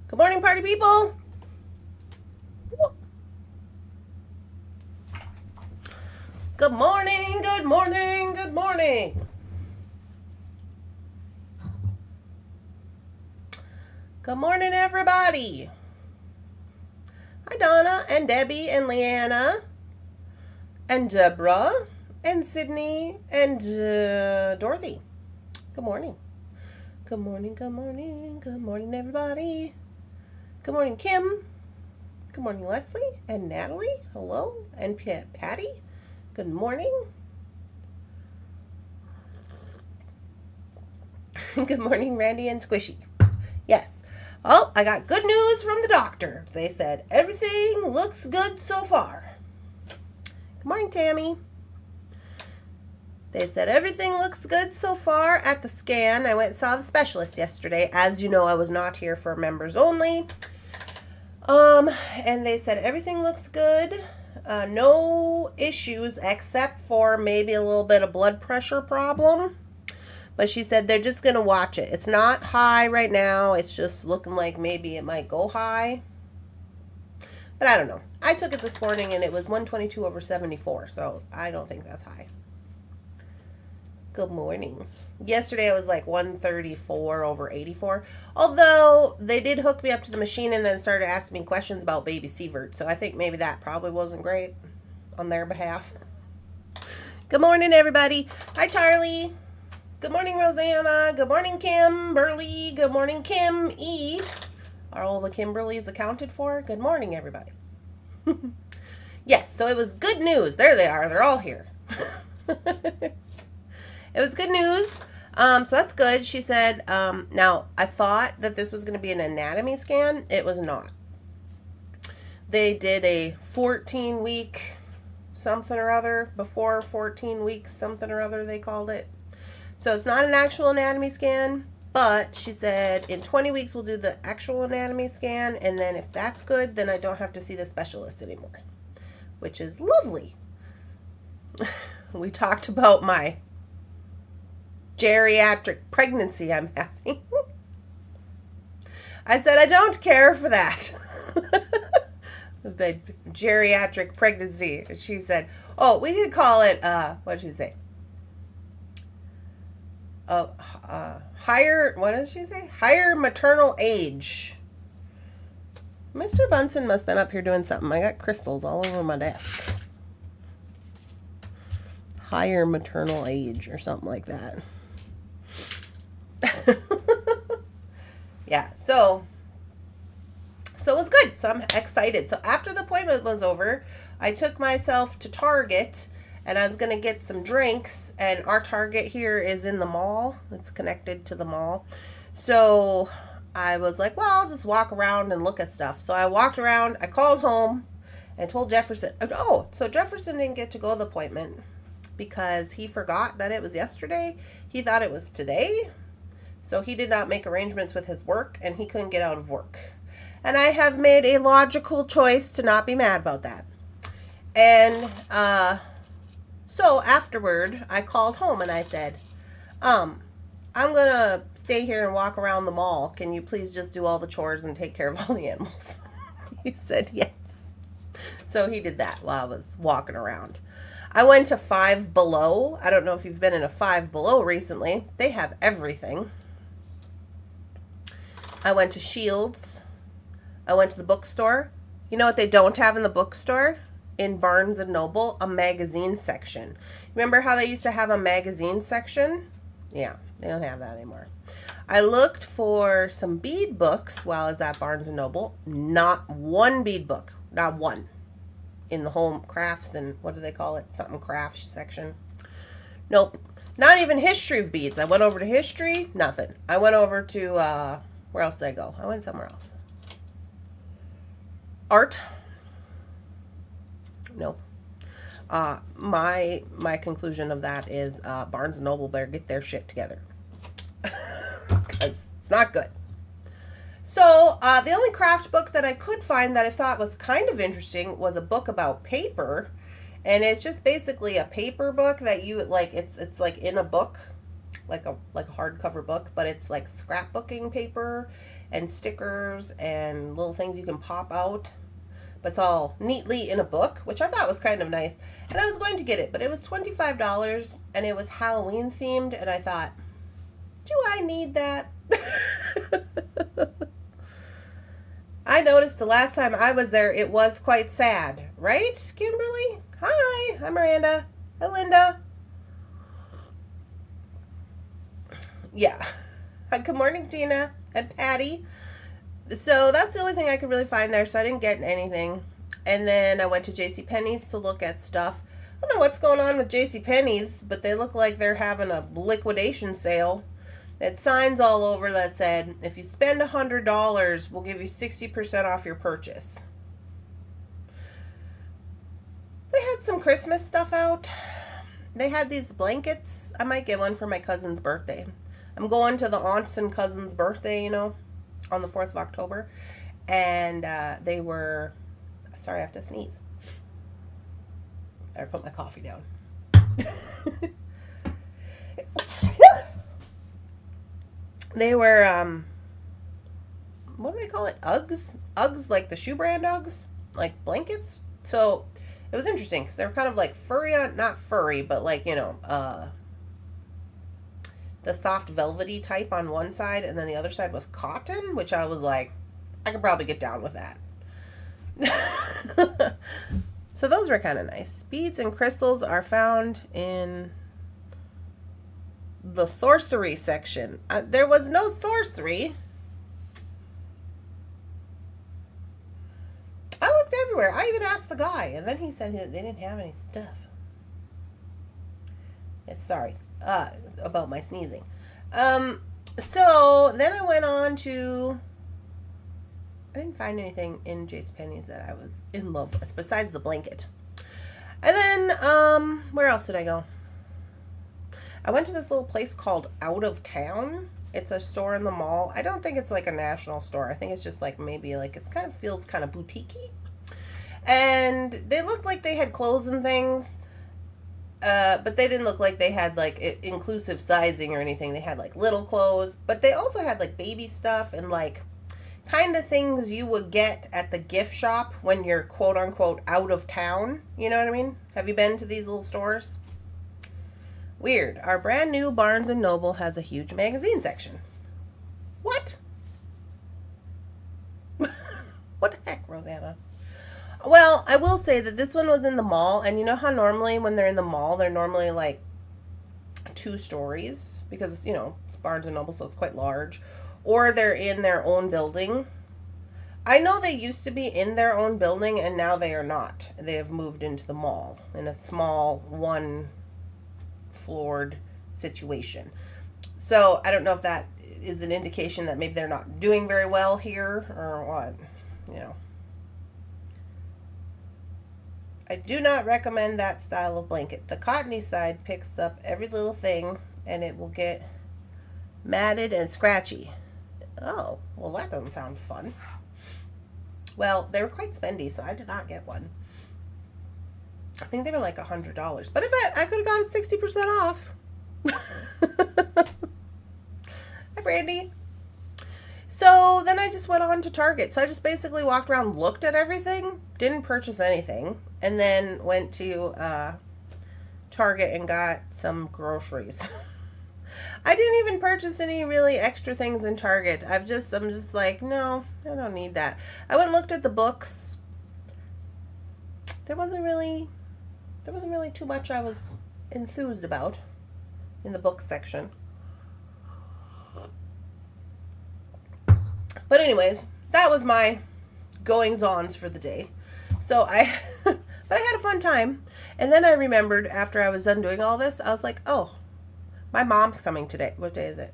Good morning, party people. Good morning, good morning, good morning. Good morning, everybody. Hi, Donna and Debbie and Leanna and Deborah and Sydney and Dorothy. Good morning. Good morning, good morning, good morning, everybody. Good morning, Kim. Good morning, Leslie and Natalie. Hello. And Patty. Good morning. Good morning, Randy and Squishy. Yes. Oh, I got good news from the doctor. They said everything looks good so far. Good morning, Tammy. They said everything looks good so far at the scan. I went and saw the specialist yesterday. As you know, I was not here for members only. And they said everything looks good. No issues except for maybe a little bit of blood pressure problem. But she said they're just going to watch it. It's not high right now. It's just looking like maybe it might go high. But I don't know. I took it this morning and it was 122/74. So I don't think that's high. Good morning. Yesterday I was like 134/84. Although they did hook me up to the machine and then started asking me questions about baby Sievert. So I think maybe that probably wasn't great on their behalf. Good morning, everybody. Hi, Charlie. Good morning, Rosanna. Good morning, Kimberly. Good morning, Kim E. Are all the Kimberlys accounted for? Good morning, everybody. Yes, so it was good news. There they are. They're all here. It was good news. So that's good. She said, now I thought that this was going to be an anatomy scan. It was not. They did a 14-week something or other, before 14 weeks something or other they called it. So it's not an actual anatomy scan, but she said in 20 weeks we'll do the actual anatomy scan, and then if that's good, then I don't have to see the specialist anymore, which is lovely. We talked about my geriatric pregnancy I'm having. I said I don't care for that. The geriatric pregnancy. She said, oh, we could call it, what did she say? Higher, what did she say? Higher maternal age. Mr. Bunsen must have been up here doing something. I got crystals all over my desk. Higher maternal age or something like that. Yeah, so it was good. So I'm excited. So after the appointment was over, I took myself to Target and I was going to get some drinks, and our Target here is in the mall. It's connected to the mall. So I was like, well, I'll just walk around and look at stuff. So I walked around, I called home and told Jefferson. Oh, so Jefferson didn't get to go to the appointment because he forgot that it was yesterday. He thought it was today. So he did not make arrangements with his work, and he couldn't get out of work. And I have made a logical choice to not be mad about that. And so afterward, I called home and I said, I'm going to stay here and walk around the mall. Can you please just do all the chores and take care of all the animals? He said yes. So he did that while I was walking around. I went to Five Below. I don't know if you've been in a Five Below recently. They have everything. I went to Shields. I went to the bookstore. You know what they don't have in the bookstore? In Barnes & Noble, a magazine section. Remember how they used to have a magazine section? Yeah, they don't have that anymore. I looked for some bead books while I was at Barnes & Noble. Not one bead book. Not one. In the home crafts and what do they call it? Something crafts section. Nope. Not even history of beads. I went over to history. Nothing. I went over to, where else did I go? I went somewhere else. Art. Nope. My conclusion of that is Barnes & Noble better get their shit together. Because it's not good. So, the only craft book that I could find that I thought was kind of interesting was a book about paper. And it's just basically a paper book that you, like, it's like in a book. like a hardcover book, but it's like scrapbooking paper and stickers and little things you can pop out. But it's all neatly in a book, which I thought was kind of nice. And I was going to get it, but it was $25 and it was Halloween themed, and I thought, do I need that? I noticed the last time I was there, it was quite sad. Right, Kimberly? Hi, I'm Miranda. Hi, Linda. Yeah. Good morning, Tina and Patty. So that's the only thing I could really find there, so I didn't get anything. And then I went to JCPenney's to look at stuff. I don't know what's going on with JCPenney's, but they look like they're having a liquidation sale. They had signs all over that said, if you spend $100, we'll give you 60% off your purchase. They had some Christmas stuff out. They had these blankets. I might get one for my cousin's birthday. I'm going to the aunts and cousins' birthday, on the 4th of October, and they were, sorry, I have to sneeze. I put my coffee down. They were, what do they call it? Uggs, like the shoe brand Uggs, like blankets. So it was interesting because they were kind of like furry, not furry, but like, the soft velvety type on one side, and then the other side was cotton, which I was like, I could probably get down with that. So those were kind of nice. Beads and crystals are found in the sorcery section. There was no sorcery. I looked everywhere. I even asked the guy, and then he said they didn't have any stuff. Yes, sorry. About my sneezing. So then I went on to, I didn't find anything in JCPenney's that I was in love with besides the blanket. And then where else did I go? I went to this little place called Out of Town. It's a store in the mall. I don't think it's like a national store. I think it's just like maybe like it's kind of feels kind of boutique-y. And they looked like they had clothes and things. But they didn't look like they had like inclusive sizing or anything. They had like little clothes, but they also had like baby stuff and like kind of things you would get at the gift shop when you're quote unquote out of town. You know what I mean? Have you been to these little stores? Weird. Our brand new Barnes & Noble has a huge magazine section. What? What the heck, Rosanna? Well, I will say that this one was in the mall, and you know how normally when they're in the mall, they're normally like 2 stories because, it's Barnes & Noble, so it's quite large, or they're in their own building. I know they used to be in their own building, and now they are not. They have moved into the mall in a small one-floored situation. So I don't know if that is an indication that maybe they're not doing very well here or what, I do not recommend that style of blanket. The cottony side picks up every little thing and it will get matted and scratchy. Oh, well that doesn't sound fun. Well, they were quite spendy, so I did not get one. I think they were like $100. But if I could have got it 60% off. Hi, Brandy. So then I just went on to Target. So I just basically walked around, looked at everything, didn't purchase anything, and then went to Target and got some groceries. I didn't even purchase any really extra things in Target. I'm just like, no, I don't need that. I went and looked at the books. There wasn't really too much I was enthused about in the book section. But anyways, that was my goings-ons for the day. So but I had a fun time. And then I remembered after I was done doing all this, I was like, oh, my mom's coming today. What day is it?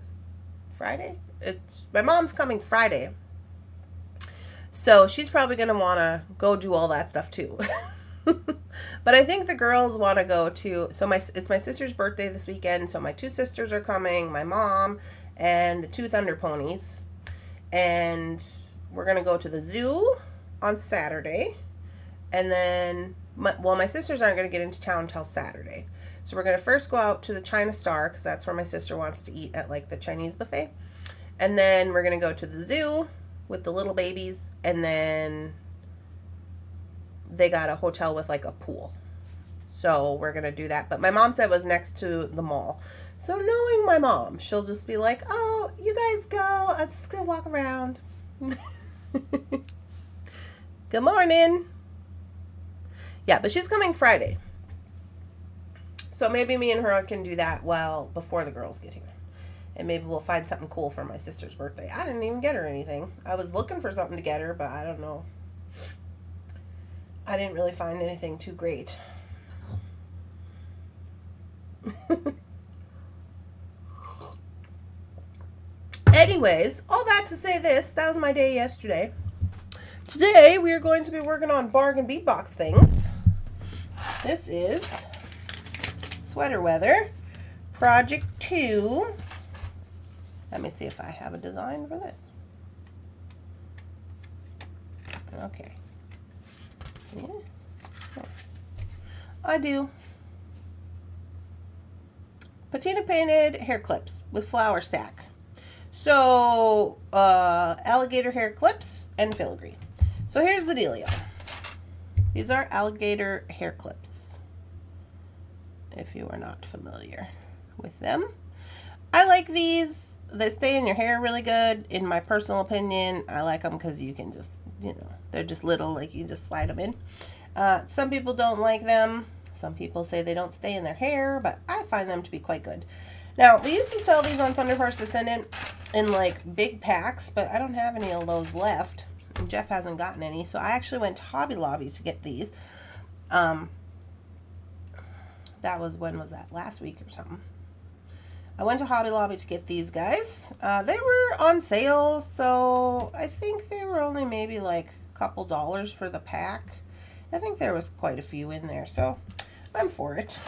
Friday? My mom's coming Friday. So she's probably going to want to go do all that stuff too. But I think the girls want to go to, it's my sister's birthday this weekend. So my 2 sisters are coming, my mom, and the 2 Thunder ponies. And we're going to go to the zoo on Saturday. And then, my sisters aren't going to get into town until Saturday. So we're going to first go out to the China Star because that's where my sister wants to eat at like the Chinese buffet. And then we're going to go to the zoo with the little babies. And then they got a hotel with like a pool. So we're going to do that. But my mom said it was next to the mall. So knowing my mom, she'll just be like, oh, you guys go. I'm just going to walk around. Good morning. Yeah, but she's coming Friday. So maybe me and her can do that before the girls get here. And maybe we'll find something cool for my sister's birthday. I didn't even get her anything. I was looking for something to get her, but I don't know. I didn't really find anything too great. Anyways, all that to say this, that was my day yesterday. Today, we are going to be working on Bargain Bead Box things. This is Sweater Weather, Project 2. Let me see if I have a design for this. Okay. Yeah. I do. Patina painted hair clips with flower stack. So, alligator hair clips and filigree. So here's the dealio. These are alligator hair clips, if you are not familiar with them. I like these. They stay in your hair really good. In my personal opinion, I like them because you can just, they're just little, like you just slide them in. Some people don't like them. Some people say they don't stay in their hair, but I find them to be quite good. Now, we used to sell these on Thunderhorse Descendant in like big packs, but I don't have any of those left. And Jeff hasn't gotten any, so I actually went to Hobby Lobby to get these. That was, when was that? Last week or something. I went to Hobby Lobby to get these guys. They were on sale, so I think they were only maybe like a couple dollars for the pack. I think there was quite a few in there, so I'm for it.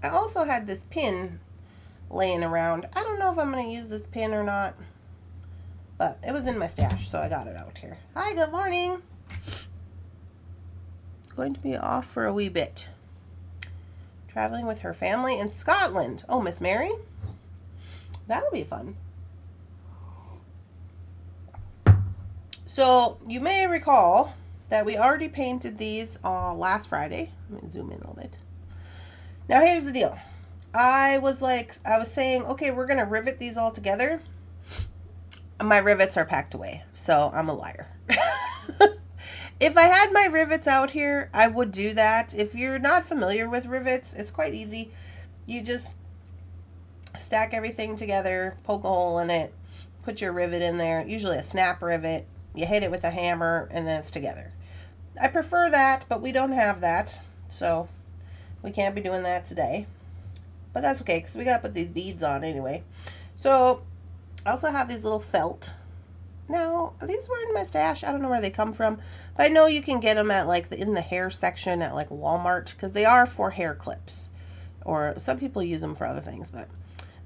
I also had this pin laying around. I don't know if I'm going to use this pin or not, but it was in my stash, so I got it out here. Hi, good morning. Going to be off for a wee bit. Traveling with her family in Scotland. Oh, Miss Mary? That'll be fun. So, you may recall that we already painted these last Friday. Let me zoom in a little bit. Now, here's the deal. I was saying, okay, we're going to rivet these all together. My rivets are packed away, so I'm a liar. If I had my rivets out here, I would do that. If you're not familiar with rivets, it's quite easy. You just stack everything together, poke a hole in it, put your rivet in there, usually a snap rivet. You hit it with a hammer, and then it's together. I prefer that, but we don't have that, so we can't be doing that today. But that's okay, because we got to put these beads on anyway. So, I also have these little felt. Now, these were in my stash. I don't know where they come from. But I know you can get them at in the hair section at like Walmart, because they are for hair clips. Or some people use them for other things, but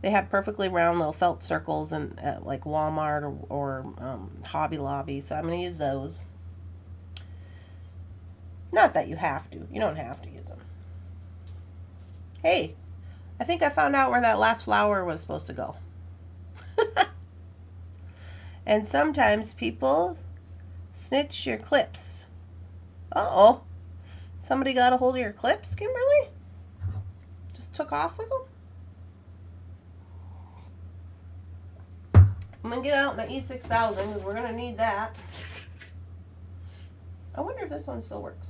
they have perfectly round little felt circles at like Walmart or Hobby Lobby. So I'm going to use those. Not that you have to. You don't have to use them. Hey, I think I found out where that last flower was supposed to go. And sometimes people snitch your clips. Uh-oh. Somebody got a hold of your clips, Kimberly? Just took off with them? I'm going to get out my E6000 because we're going to need that. I wonder if this one still works.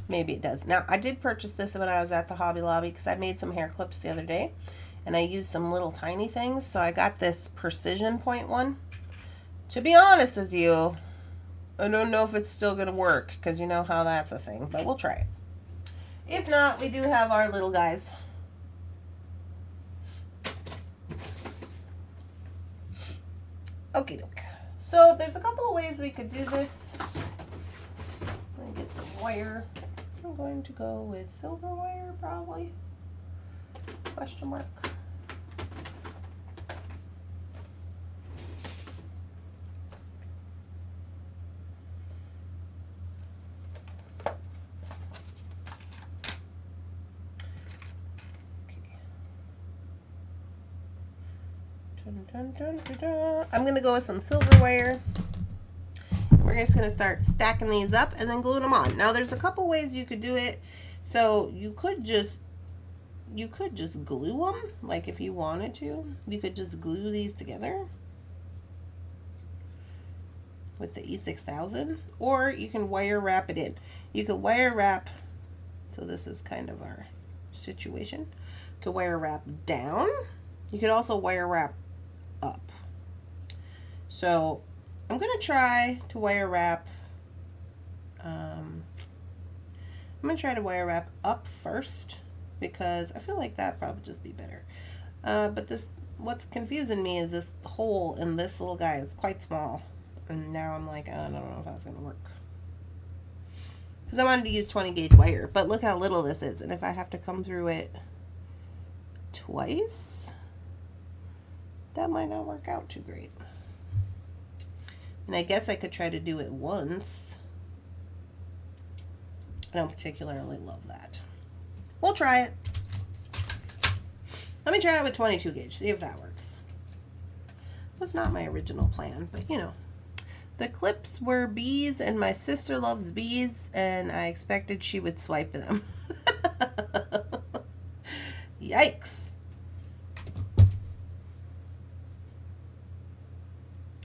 Maybe it does. Now, I did purchase this when I was at the Hobby Lobby because I made some hair clips the other day. And I used some little tiny things. So I got this precision point one. To be honest with you, I don't know if it's still going to work. Because you know how that's a thing. But we'll try it. If not, we do have our little guys. Okie doke. So there's a couple of ways we could do this. Let me get some wire. I'm going to go with silver wire probably. Question mark. Dun, dun, dun, dun, dun. I'm going to go with some silver wire. We're just going to start stacking these up and then gluing them on. Now there's a couple ways you could do it. So you could just glue them, like if you wanted to. You could just glue these together with the E6000, or you can wire wrap it in. You could wire wrap, so this is kind of our situation. You could wire wrap down. You could also wire wrap up. So I'm going to try to wire wrap, I'm going to try to wire wrap up first, because I feel like that probably just be better. But what's confusing me is this hole in this little guy. It's quite small. And now I'm like, I don't know if that's going to work. Because I wanted to use 20 gauge wire. But look how little this is. And if I have to come through it twice, that might not work out too great. And I guess I could try to do it once. I don't particularly love that. We'll try it. Let me try it with 22 gauge. See if that works. It was not my original plan, but you know. The clips were bees, and my sister loves bees, and I expected she would swipe them. Yikes.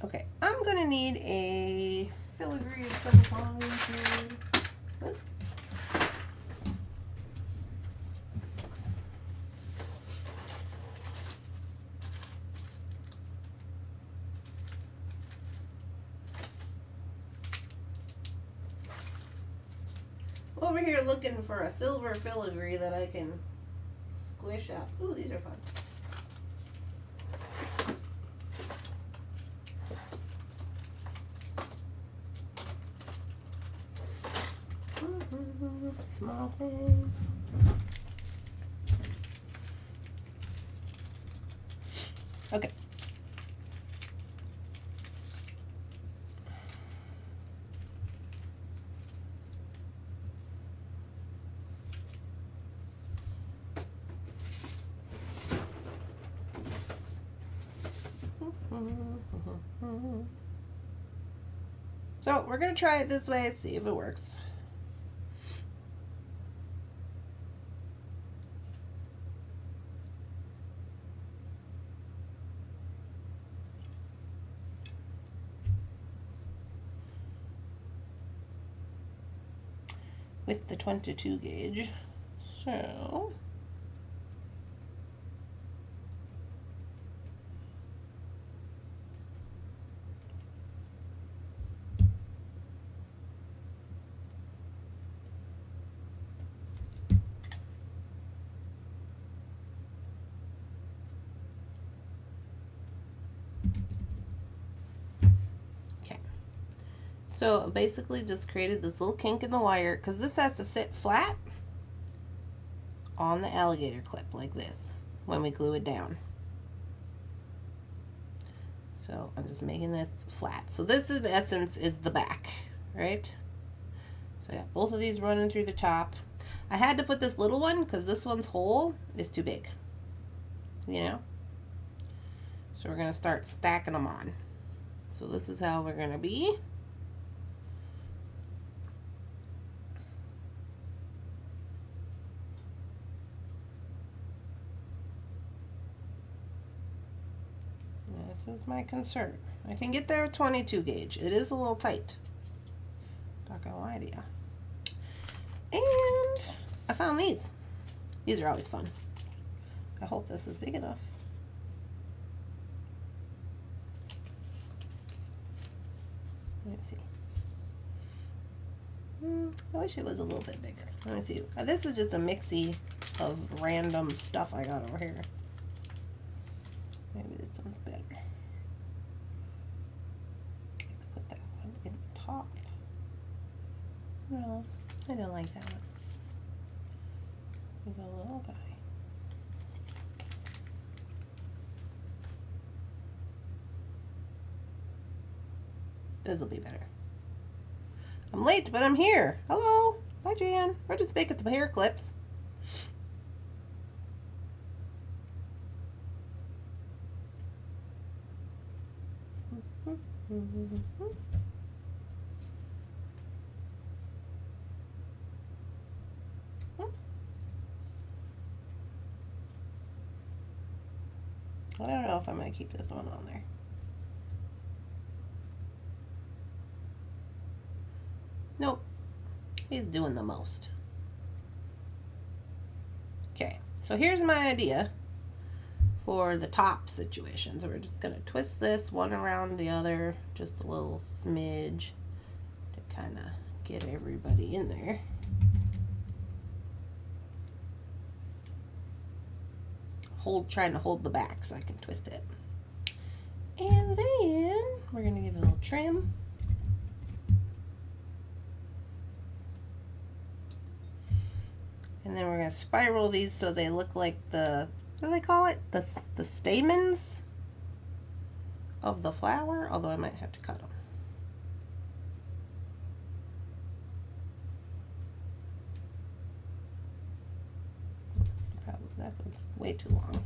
Okay, I'm going to need a filigree of some kind here. Oops. Over here looking for a silver filigree that I can squish up. Ooh, these are fun. Small things. Okay. So we're going to try it this way and see if it works. With the 22 gauge. So So basically just created this little kink in the wire, because this has to sit flat on the alligator clip like this when we glue it down. So I'm just making this flat. So this in essence is the back, right? So I got both of these running through the top. I had to put this little one because this one's hole is too big, you know? So we're going to start stacking them on. So this is how we're going to be. This is my concern. I can get there with 22 gauge. It is a little tight. Not gonna lie to you. And I found these. These are always fun. I hope this is big enough. Let's see. I wish it was a little bit bigger. Let me see. This is just a mixie of random stuff I got over here. Maybe this one's better. Let's put that one in the top. No, I don't like that one. There's a little guy. This will be better. I'm late, but I'm here. Hello. Hi, Jan. We're just making some hair clips. I don't know if I'm going to keep this one on there. Nope. He's doing the most. Okay, so here's my idea for the top situation. So we're just going to twist this one around the other, just a little smidge to kind of get everybody in there. Trying to hold the back so I can twist it. And then we're going to give it a little trim. And then we're going to spiral these so they look like the, what do they call it? The stamens of the flower, although I might have to cut them. Probably that one's way too long.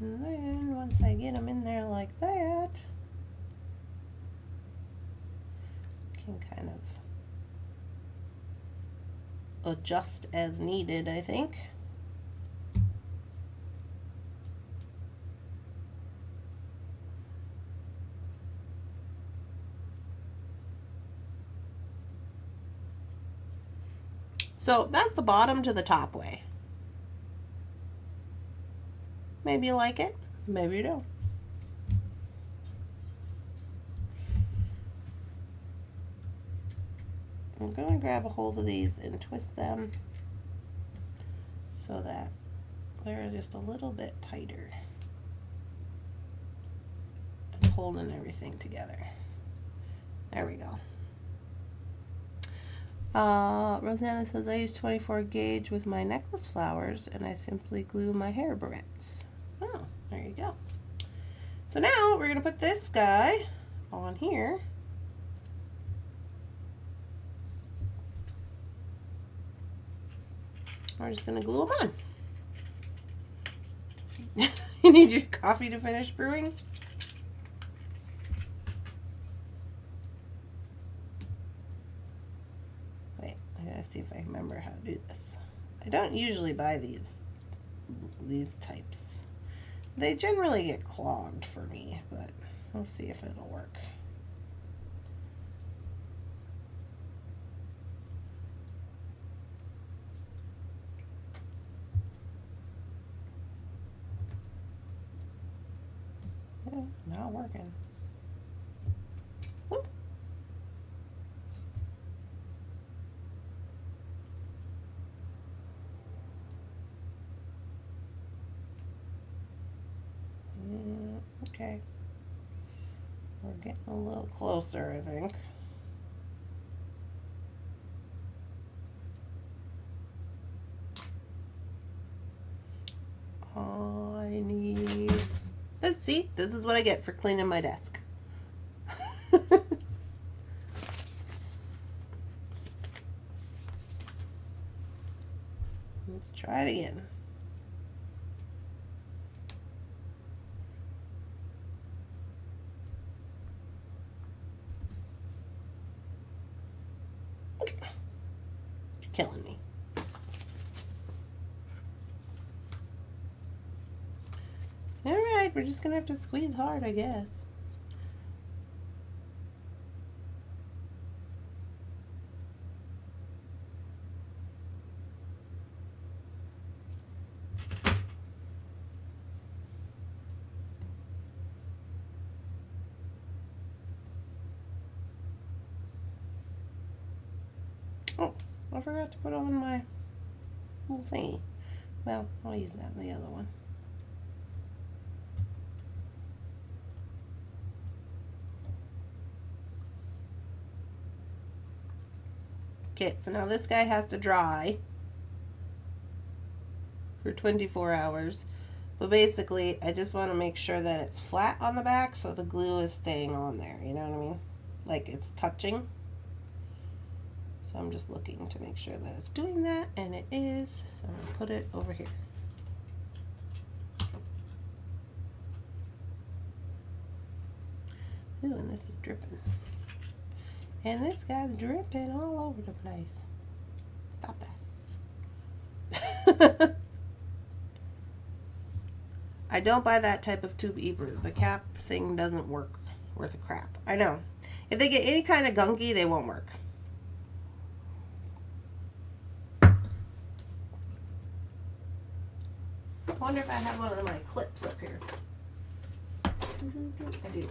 And then once I get them in there like that, I can kind of adjust as needed, I think. So that's the bottom to the top way. Maybe you like it, maybe you don't. I'm going to grab a hold of these and twist them so that they're just a little bit tighter and holding everything together. There we go. Rosanna says, I use 24 gauge with my necklace flowers and I simply glue my hair barrettes. Oh, there you go. So now we're going to put this guy on here. We're just going to glue them on. You need your coffee to finish brewing? Wait, I gotta see if I remember how to do this. I don't usually buy these types. They generally get clogged for me, but we'll see if it'll work. Yeah, not working. Whoop. Okay. We're getting a little closer, I think. All I need... Let's see. This is what I get for cleaning my desk. Let's try it again. You're killing me. Alright, we're just gonna have to squeeze hard, I guess. Oh, I forgot to put on my little thingy. Well, I'll use that in the other one. kit. So now this guy has to dry for 24 hours. But basically, I just want to make sure that it's flat on the back so the glue is staying on there. You know what I mean? Like it's touching. So I'm just looking to make sure that it's doing that, and it is. So I'm going to put it over here. Ooh, and this is dripping. And this guy's dripping all over the place. Stop that. I don't buy that type of tube either. The cap thing doesn't work worth a crap. I know. If they get any kind of gunky, they won't work. I wonder if I have one of my clips up here. I do.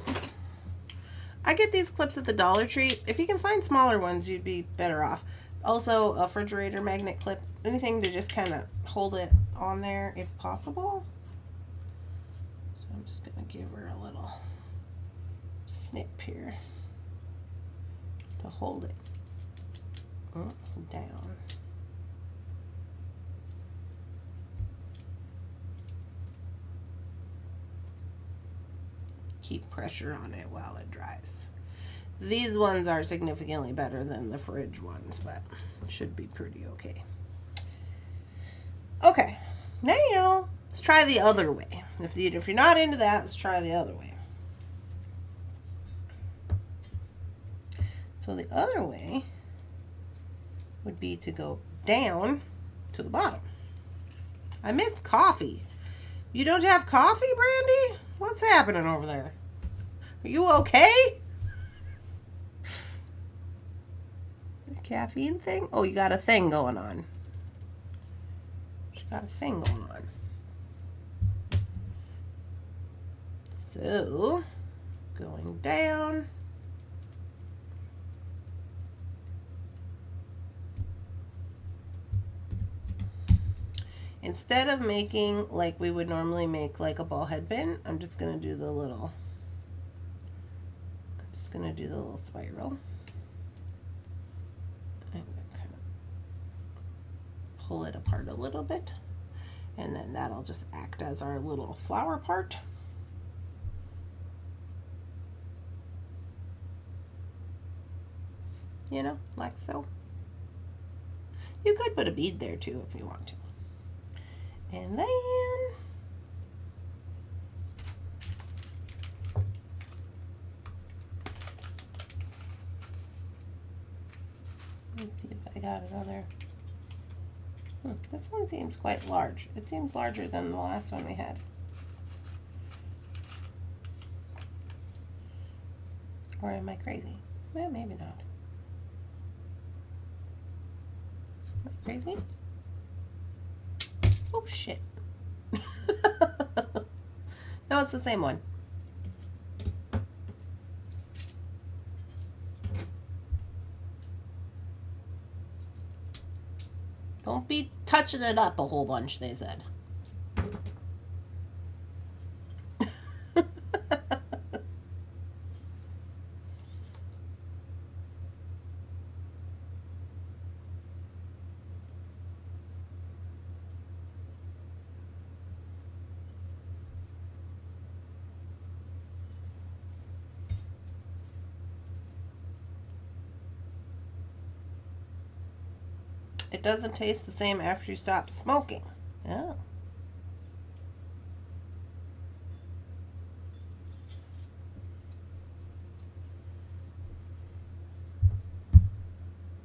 I get these clips at the Dollar Tree. If you can find smaller ones, you'd be better off. Also, a refrigerator magnet clip. Anything to just kind of hold it on there if possible. So I'm just going to give her a little snip here to hold it down. Keep pressure on it while it dries. These ones are significantly better than the fridge ones, but it should be pretty okay. Okay, now let's try the other way. If you're not into that, let's try the other way. So the other way would be to go down to the bottom. I missed coffee. You don't have coffee, Brandy? What's happening over there? Are you okay? Caffeine thing? Oh, you got a thing going on. She got a thing going on. So, going down. Instead of making like we would normally make like a ball head pin, I'm just going to do the little spiral. I'm going to kind of pull it apart a little bit, and then that'll just act as our little flower part. You know, like so. You could put a bead there too if you want to. And then let's see if I got it on there. This one seems quite large. It seems larger than the last one we had. Or am I crazy? Well, maybe not. Am I crazy? Oh, shit. No, it's the same one. Don't be touching it up a whole bunch, they said. It doesn't taste the same after you stop smoking. Oh.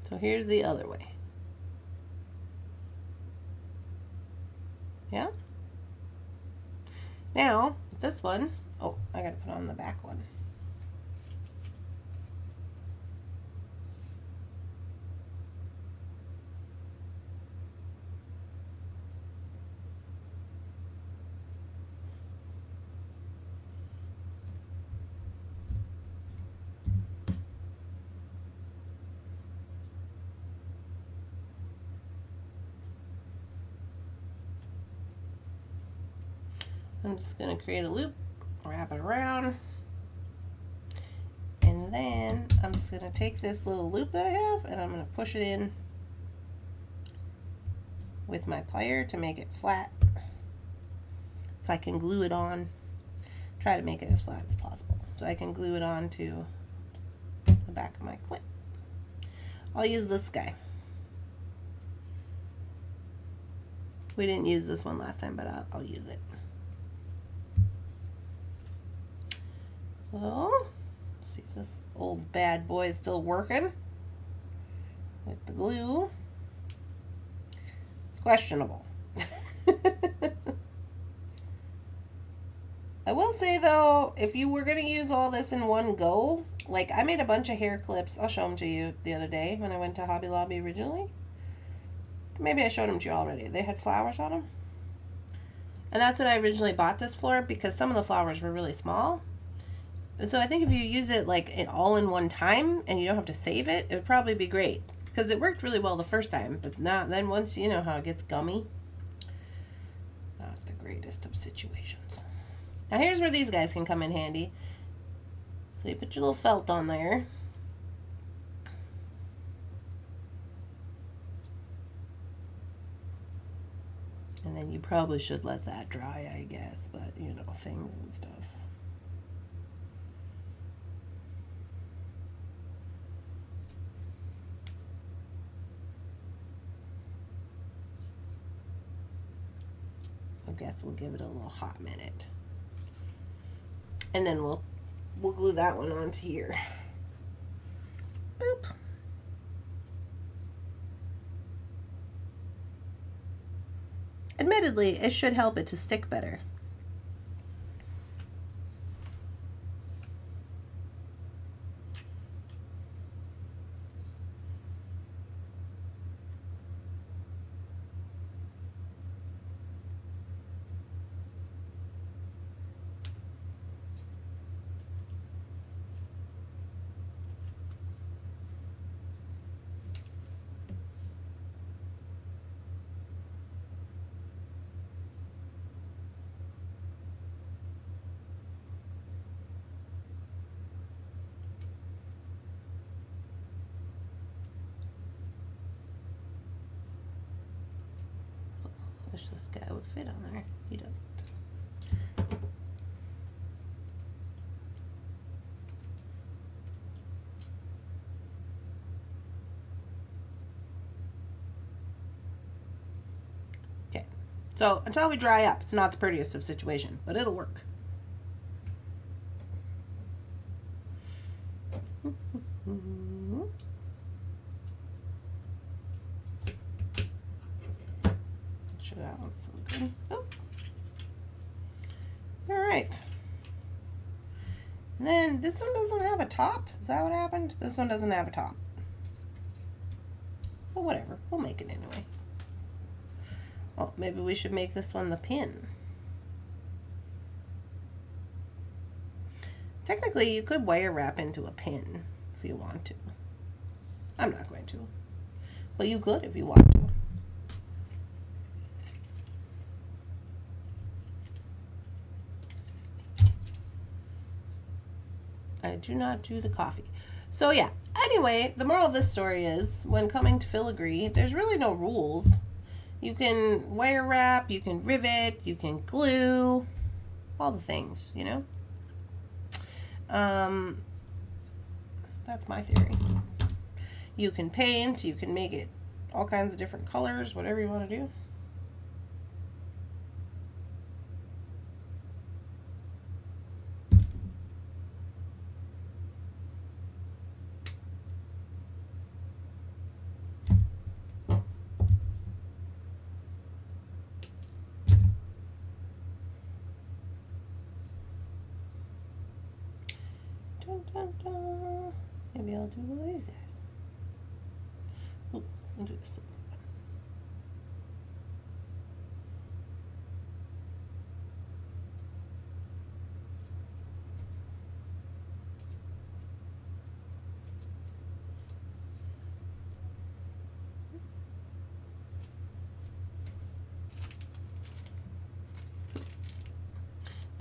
So here's the other way. Yeah? Now, this one, oh, I gotta put on the back one. I'm just going to create a loop, wrap it around, and then I'm just going to take this little loop that I have and I'm going to push it in with my plier to make it flat so I can glue it on. Try to make it as flat as possible so I can glue it on to the back of my clip. I'll use this guy. We didn't use this one last time, but I'll use it. So, let's see if this old bad boy is still working with the glue. It's questionable. I will say though, if you were going to use all this in one go, like I made a bunch of hair clips. I'll show them to you the other day when I went to Hobby Lobby originally. Maybe I showed them to you already. They had flowers on them. And that's what I originally bought this for because some of the flowers were really small. And so I think if you use it like all in one time and you don't have to save it, it would probably be great. Because it worked really well the first time, but not then once you know how it gets gummy. Not the greatest of situations. Now here's where these guys can come in handy. So you put your little felt on there. And then you probably should let that dry, I guess, but you know, things and stuff. I guess we'll give it a little hot minute. And then we'll glue that one onto here. Boop. Admittedly, it should help it to stick better. Wish this guy would fit on there. He doesn't. Okay, so until we dry up, it's not the prettiest of situation, but it'll work. Sure that one's so good. Oh. All right. And then this one doesn't have a top. Is that what happened? This one doesn't have a top. But whatever, we'll make it anyway. Oh, maybe we should make this one the pin. Technically, you could wire wrap into a pin if you want to. I'm not going to. But you could if you want to. I do not do the coffee. So yeah, anyway, the moral of this story is when coming to filigree, there's really no rules. You can wire wrap, you can rivet, you can glue, all the things, you know. That's my theory. You can paint, you can make it all kinds of different colors, whatever you want to do. Dun, dun, dun. Maybe I'll do one of these guys. Ooh, I'll do this.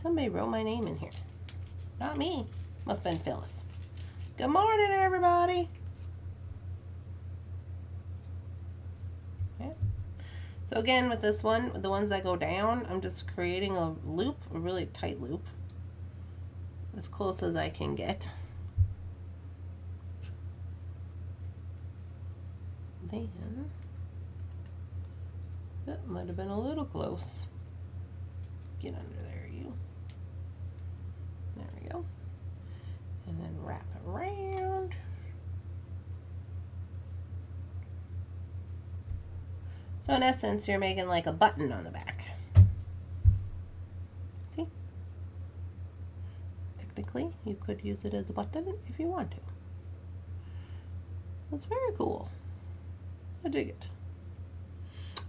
Somebody wrote my name in here. Not me. Must have been Phyllis. Good morning, everybody. Okay. So again, with this one, the ones that go down, I'm just creating a loop, a really tight loop, as close as I can get. Then, that might have been a little close. Get under there, you. There we go. And then wrap it around. So in essence, you're making like a button on the back. See? Technically, you could use it as a button if you want to. That's very cool. I dig it.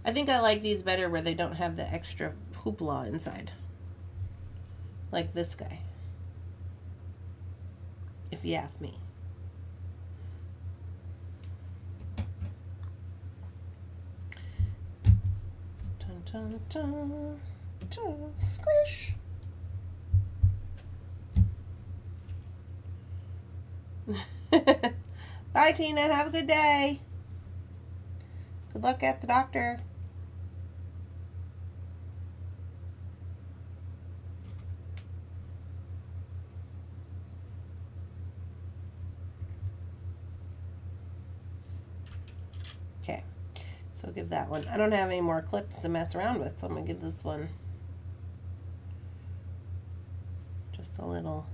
I think I like these better where they don't have the extra hoopla inside. Like this guy. If you ask me. Dun, dun, dun, dun. Squish. Bye, Tina. Have a good day. Good luck at the doctor. Okay, so give that one. I don't have any more clips to mess around with, so I'm going to give this one just a little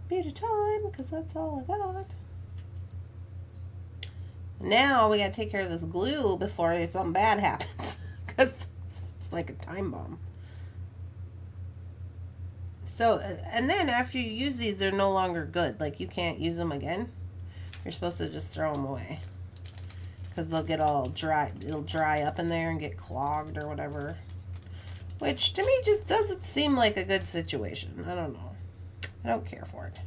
bit of time because that's all I got. Now we got to take care of this glue before something bad happens because it's like a time bomb. So, and then after you use these, they're no longer good. Like you can't use them again. You're supposed to just throw them away because they'll get all dry. It'll dry up in there and get clogged or whatever. Which to me just doesn't seem like a good situation. I don't know. I don't care for it.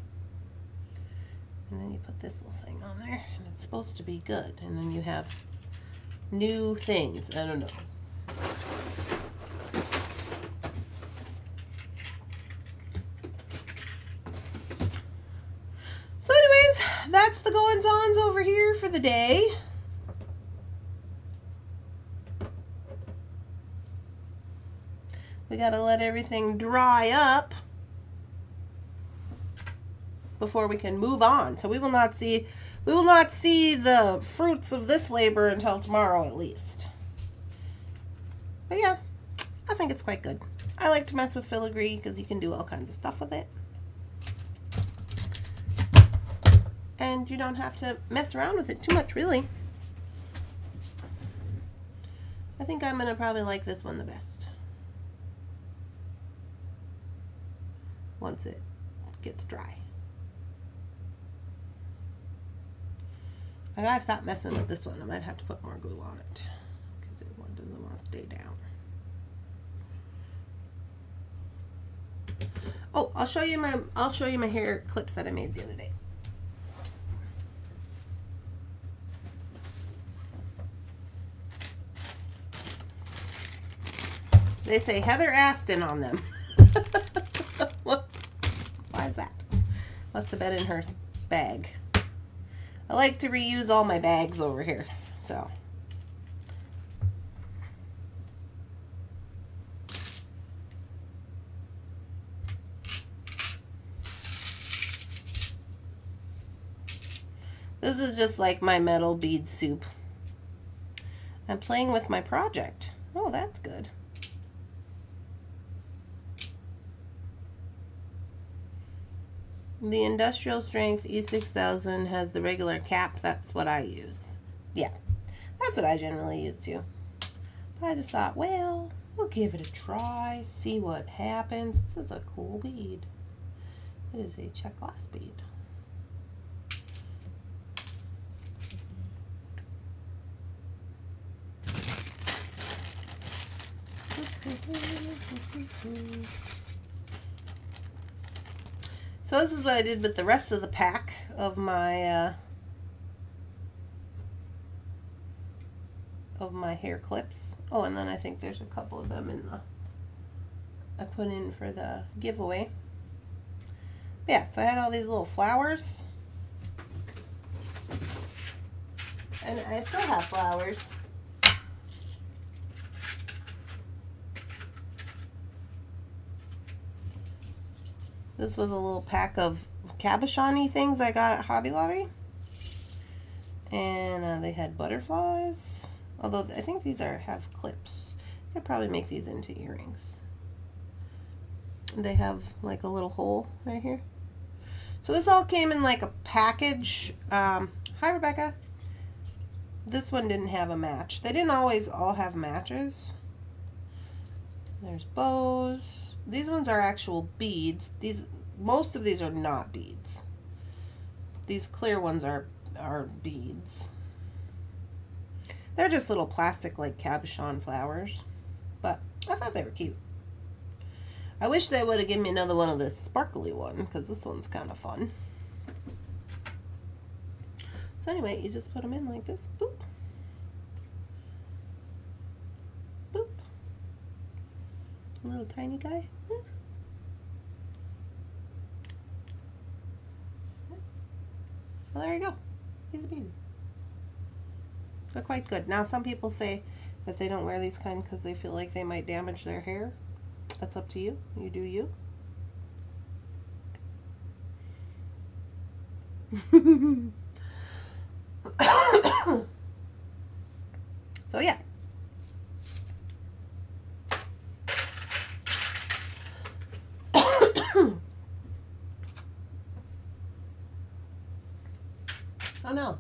And then you put this little thing on there, and it's supposed to be good. And then you have new things. I don't know. So anyways, that's the goings-ons over here for the day. We gotta let everything dry up before we can move on. So we will not see the fruits of this labor until tomorrow at least. But yeah, I think it's quite good. I like to mess with filigree because you can do all kinds of stuff with it. And you don't have to mess around with it too much, really. I think I'm going to probably like this one the best. Once it gets dry. I gotta stop messing with this one. I might have to put more glue on it because it doesn't want to stay down. Oh, I'll show you my hair clips that I made the other day. They say Heather Aston on them. Why is that? Must have been in her bag. I like to reuse all my bags over here, so. This is just like my metal bead soup. I'm playing with my project. Oh, that's good. The industrial strength E6000 has the regular cap. That's what I use. Yeah, that's what I generally use too. But I just thought, well, we'll give it a try, see what happens. This is a cool bead. It is a check glass bead. So this is what I did with the rest of the pack of my hair clips. Oh, and then I think there's a couple of them in the I put in for the giveaway. Yeah, so I had all these little flowers. And I still have flowers. This was a little pack of cabochon-y things I got at Hobby Lobby. And they had butterflies. Although I think these have clips. I could probably make these into earrings. They have like a little hole right here. So this all came in like a package. Hi, Rebecca. This one didn't have a match. They didn't always all have matches. There's bows. These ones are actual beads. Most of these are not beads. These clear ones are beads. They're just little plastic like cabochon flowers. But I thought they were cute. I wish they would have given me another one of this sparkly one, because this one's kind of fun. So anyway, you just put them in like this. Boop. Boop. A little tiny guy. Well, there you go. He's a bead. They're quite good. Now, some people say that they don't wear these kind because they feel like they might damage their hair. That's up to you. You do you. So yeah. Oh no.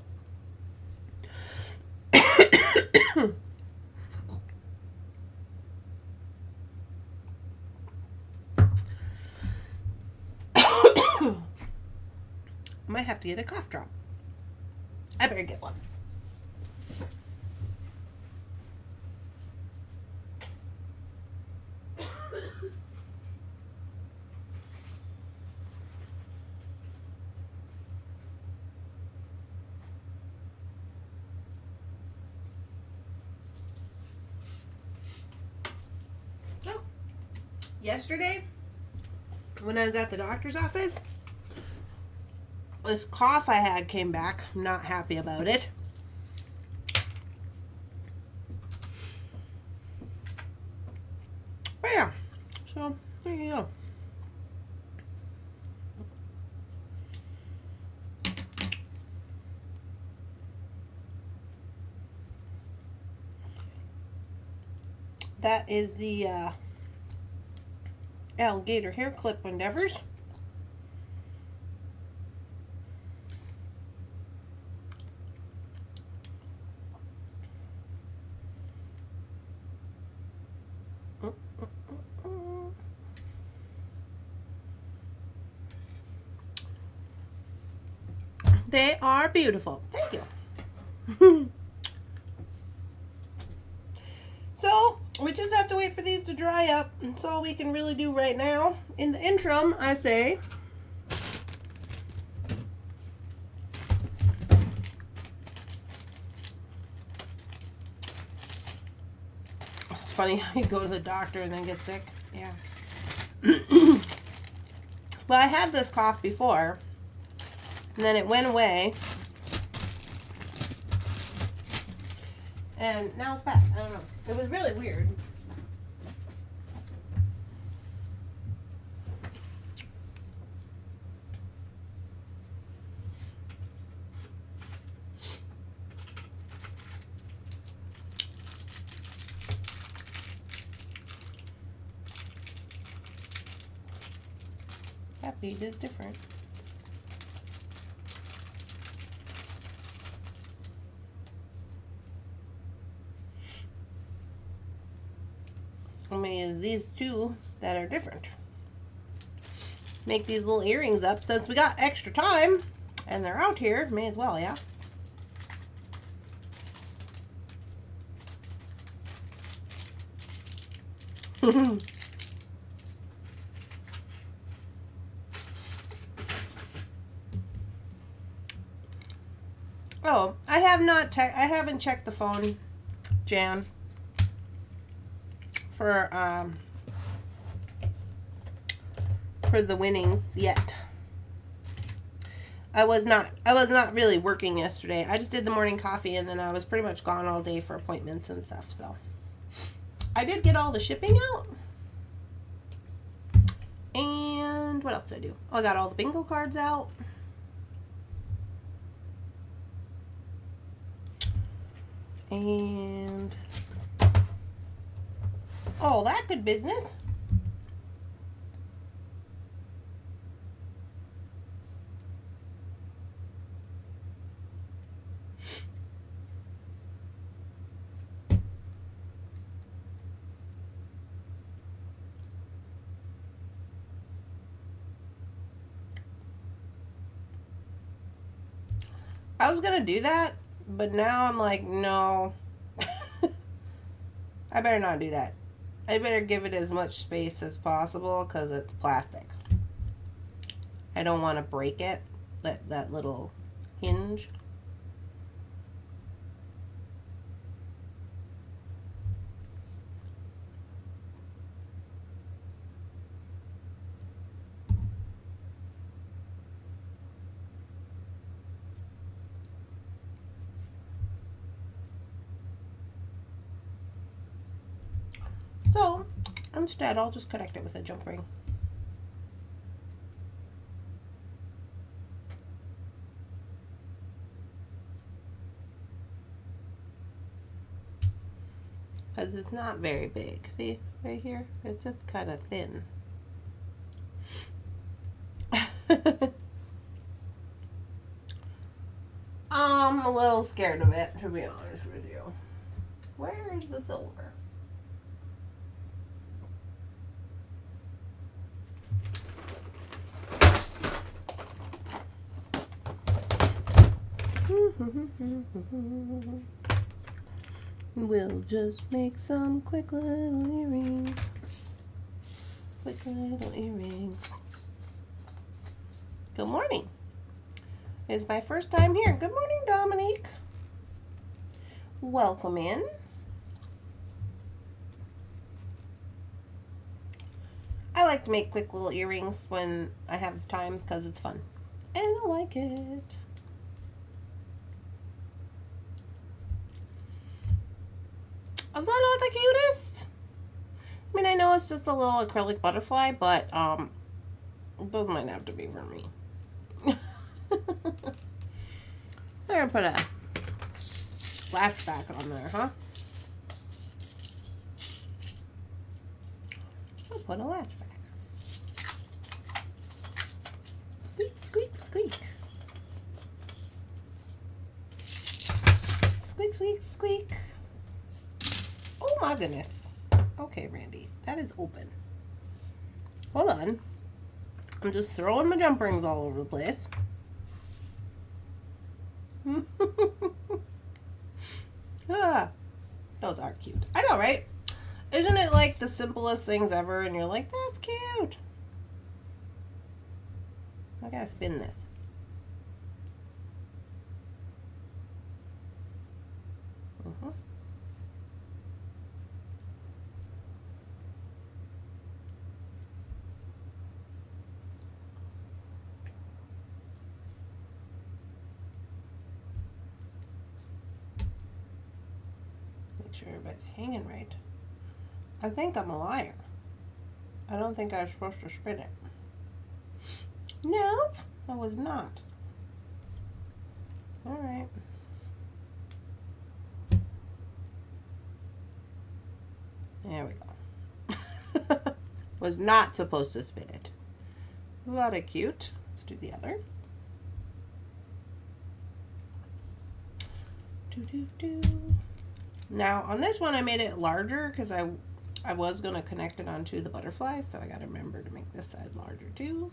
Might have to get a cough drop. I better get one. Oh, yesterday when I was at the doctor's office, this cough I had came back. I'm not happy about it. But yeah, so there you go. That is the alligator hair clip endeavors. They are beautiful. Thank you. So, we just have to wait for these to dry up. That's all we can really do right now. In the interim, I say, it's funny how you go to the doctor and then get sick. Yeah. Well, I had this cough before, and then it went away. And now it's back. I don't know. It was really weird. That bead is different. How many of these two that are different? Make these little earrings up since we got extra time and they're out here. May as well, yeah. Oh, I haven't checked the phone, Jan, for the winnings yet. I was not really working yesterday. I just did the morning coffee and then I was pretty much gone all day for appointments and stuff. So I did get all the shipping out. And what else did I do? Oh, I got all the bingo cards out. And oh, that good business. I was gonna do that, but now I'm like, no. I better not do that. I better give it as much space as possible because it's plastic. I don't want to break it, that little hinge. So instead, I'll just connect it with a jump ring. Because it's not very big. See, right here? It's just kind of thin. I'm a little scared of it, to be honest with you. Where is the silver? We'll just make some quick little earrings. Quick little earrings. Good morning. It's my first time here. Good morning, Dominique. Welcome in. I like to make quick little earrings when I have time because it's fun. And I like it. Is that not the cutest? I mean, I know it's just a little acrylic butterfly, but those might have to be for me. I'm gonna put a latch back on there, huh? I'll put a latch back. Squeak, squeak, squeak. Squeak, squeak, squeak. Oh my goodness. Okay, Randy, that is open. Hold on. I'm just throwing my jump rings all over the place. Ah, those are cute. I know, right? Isn't it like the simplest things ever? And you're like, that's cute. I gotta spin this. Make sure everybody's hanging right. I think I'm a liar. I don't think I was supposed to spin it. Nope, I was not. All right. There we go. Was not supposed to spin it. A lot of cute. Let's do the other. Now on this one I made it larger because I was going to connect it onto the butterfly, so I got to remember to make this side larger too,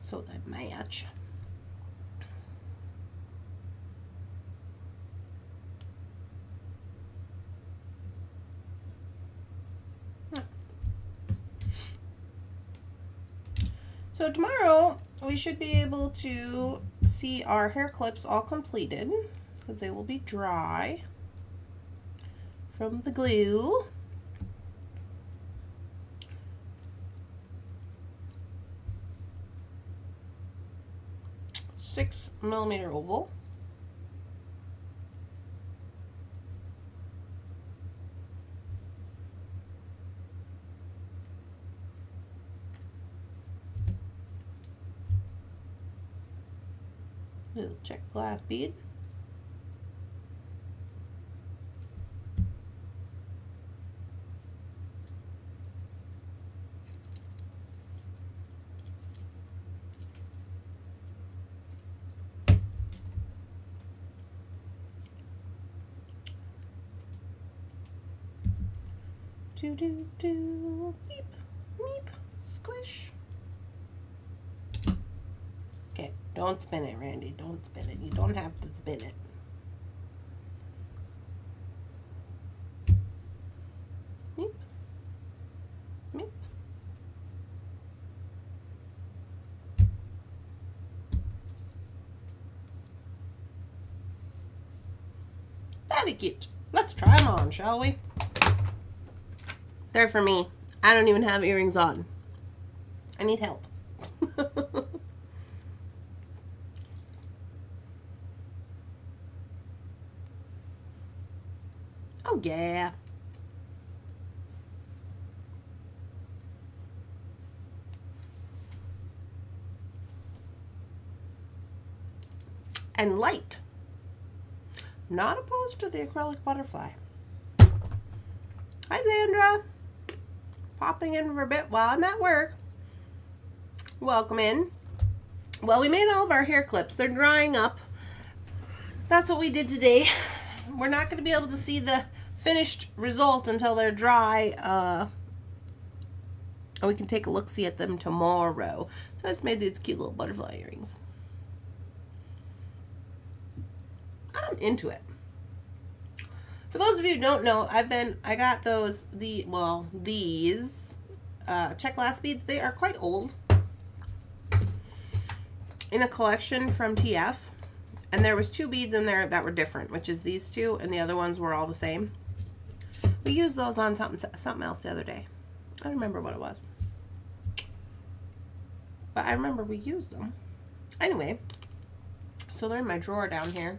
so they match. So tomorrow we should be able to see our hair clips all completed because they will be dry from the glue. 6mm oval. Little check glass bead. Do do do, beep, meep, squish. Okay, don't spin it, Randy. Don't spin it. You don't have to spin it. Meep, meep. Very cute. Let's try them on, shall we? They're for me. I don't even have earrings on. I need help. Oh yeah. And light. Not opposed to the acrylic butterfly. Hi, Sandra. Popping in for a bit while I'm at work. Welcome in. Well, we made all of our hair clips. They're drying up. That's what we did today. We're not going to be able to see the finished result until they're dry. And we can take a look-see at them tomorrow. So I just made these cute little butterfly earrings. I'm into it. For those of you who don't know, I got these check glass beads. They are quite old, in a collection from TF, and there was 2 beads in there that were different, which is these 2, and the other ones were all the same. We used those on something else the other day. I don't remember what it was, but I remember we used them. Anyway, so they're in my drawer down here.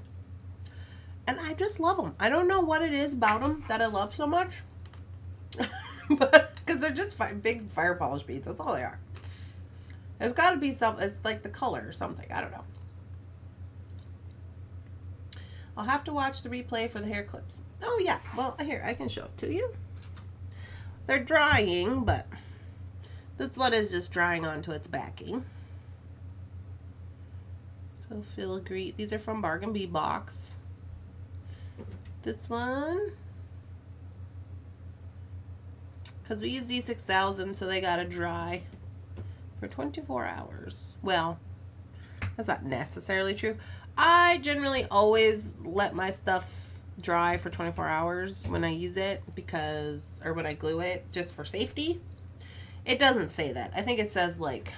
And I just love them. I don't know what it is about them that I love so much. But because they're just big fire polish beads. That's all they are. There's got to be something. It's like the color or something. I don't know. I'll have to watch the replay for the hair clips. Oh, yeah. Well, here, I can show it to you. They're drying, but this one is just drying onto its backing. So filigree. These are from Bargain Bead Box. This one, because we use D6000, so they gotta dry for 24 hours. Well, that's not necessarily true. I generally always let my stuff dry for 24 hours when I use it, or when I glue it, just for safety. It doesn't say that. I think it says like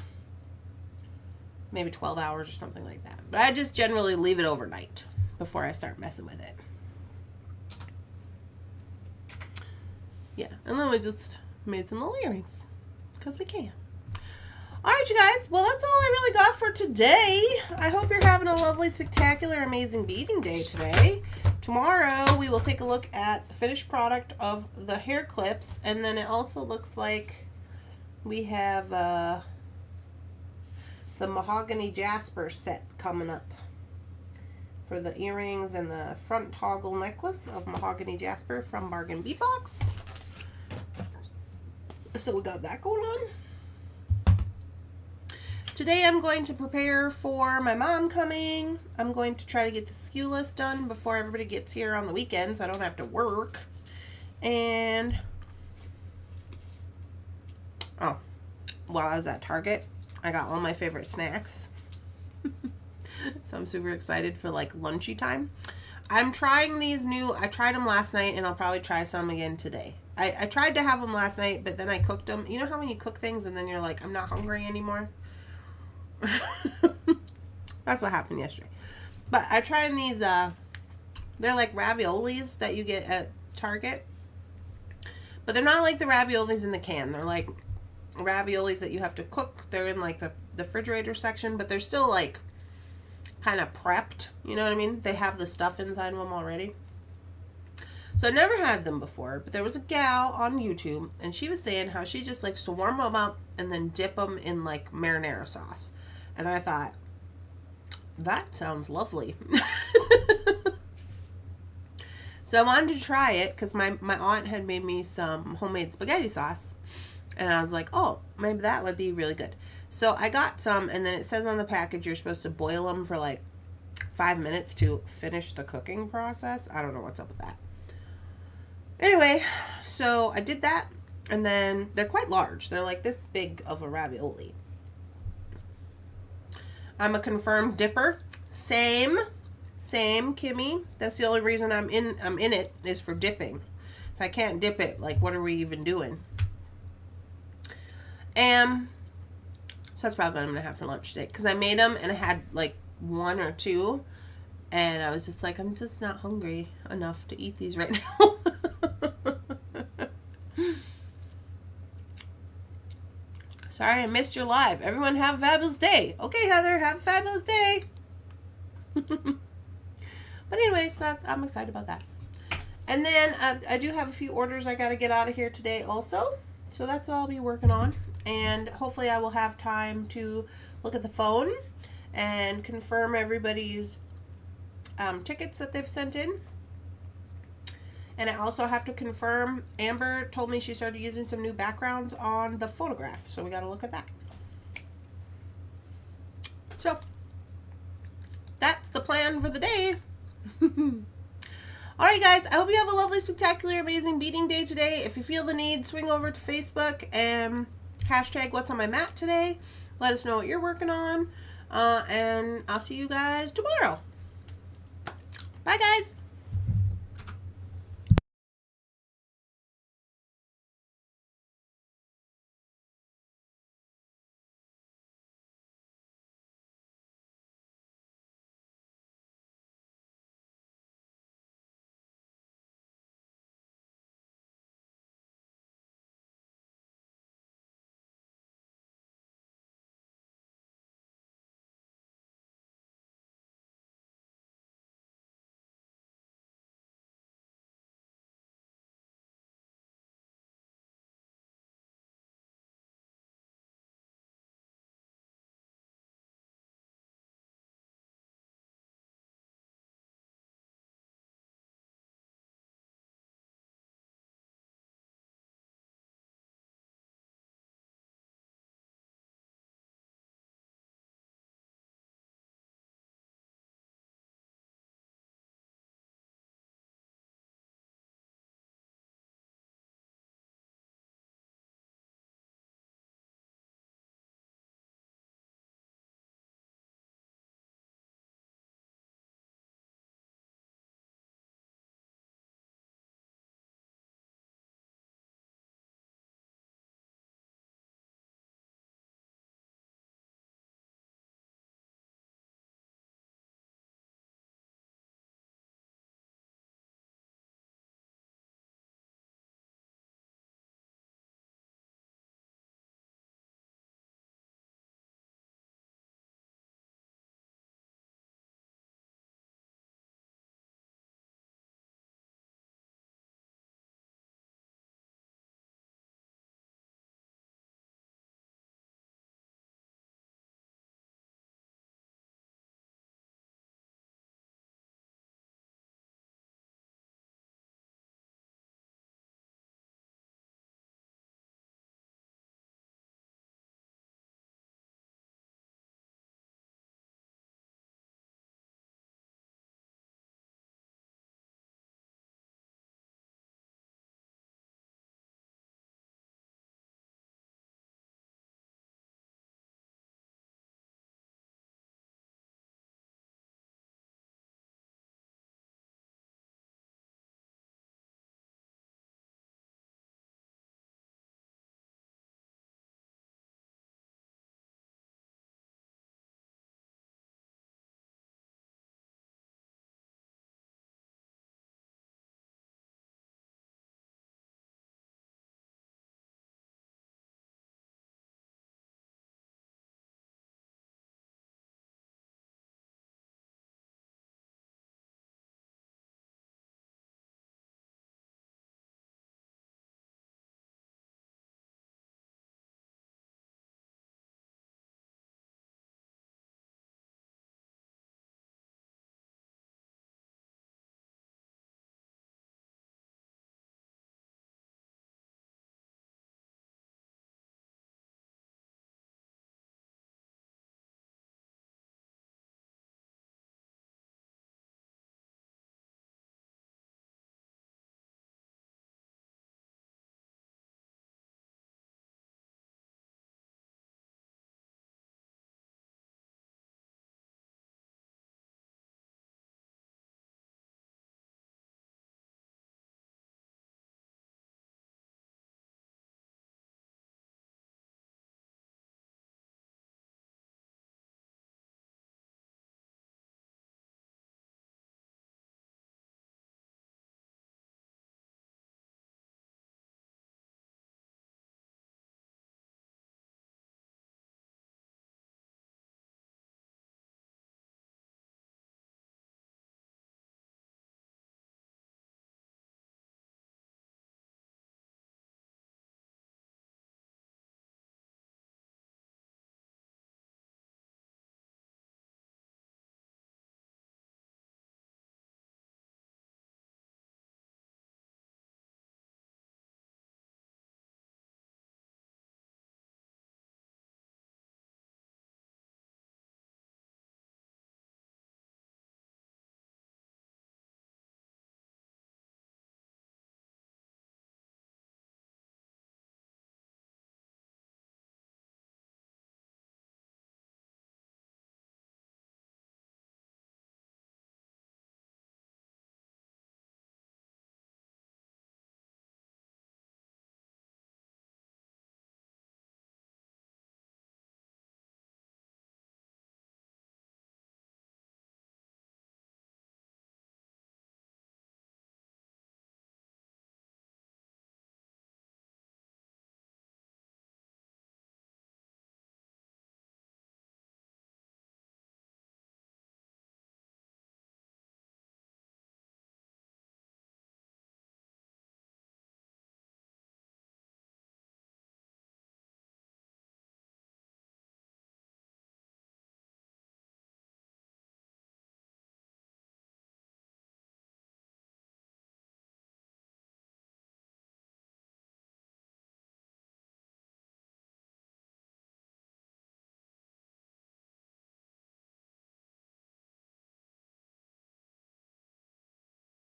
maybe 12 hours or something like that. But I just generally leave it overnight before I start messing with it. Yeah, and then we just made some little earrings, because we can. Alright, you guys, well, that's all I really got for today. I hope you're having a lovely, spectacular, amazing beading day today. Tomorrow, we will take a look at the finished product of the hair clips, and then it also looks like we have the mahogany jasper set coming up for the earrings and the front toggle necklace of mahogany jasper from Bargain Bead Box. So we got that going on. Today I'm going to prepare for my mom coming. I'm going to try to get the SKU list done before everybody gets here on the weekend so I don't have to work. And oh, while I was at Target, I got all my favorite snacks. So I'm super excited for like lunchy time. I'm trying these new, I tried them last night and I'll probably try some again today. I tried to have them last night, but then I cooked them. You know how when you cook things and then you're like, I'm not hungry anymore? That's what happened yesterday. But I tried these, they're like raviolis that you get at Target. But they're not like the raviolis in the can. They're like raviolis that you have to cook. They're in like the refrigerator section, but they're still like kind of prepped. You know what I mean? They have the stuff inside them already. So I never had them before, but there was a gal on YouTube, and she was saying how she just likes to warm them up and then dip them in like marinara sauce. And I thought, that sounds lovely. So I wanted to try it because my aunt had made me some homemade spaghetti sauce. And I was like, oh, maybe that would be really good. So I got some, and then it says on the package you're supposed to boil them for like 5 minutes to finish the cooking process. I don't know what's up with that. Anyway, so I did that, and then they're quite large. They're like this big of a ravioli. I'm a confirmed dipper. Same, Kimmy. That's the only reason I'm in it is for dipping. If I can't dip it, like, what are we even doing? So that's probably what I'm gonna have for lunch today, because I made them and I had like 1 or 2, and I was just like, I'm just not hungry enough to eat these right now. Sorry I missed your live. Everyone have a fabulous day. Okay, Heather, have a fabulous day. But anyway, so I'm excited about that. And then I do have a few orders I got to get out of here today also. So that's what I'll be working on. And hopefully I will have time to look at the phone and confirm everybody's tickets that they've sent in. And I also have to confirm, Amber told me she started using some new backgrounds on the photograph. So we got to look at that. So that's the plan for the day. Alright guys, I hope you have a lovely, spectacular, amazing beading day today. If you feel the need, swing over to Facebook and hashtag what's on my mat today. Let us know what you're working on. And I'll see you guys tomorrow. Bye guys.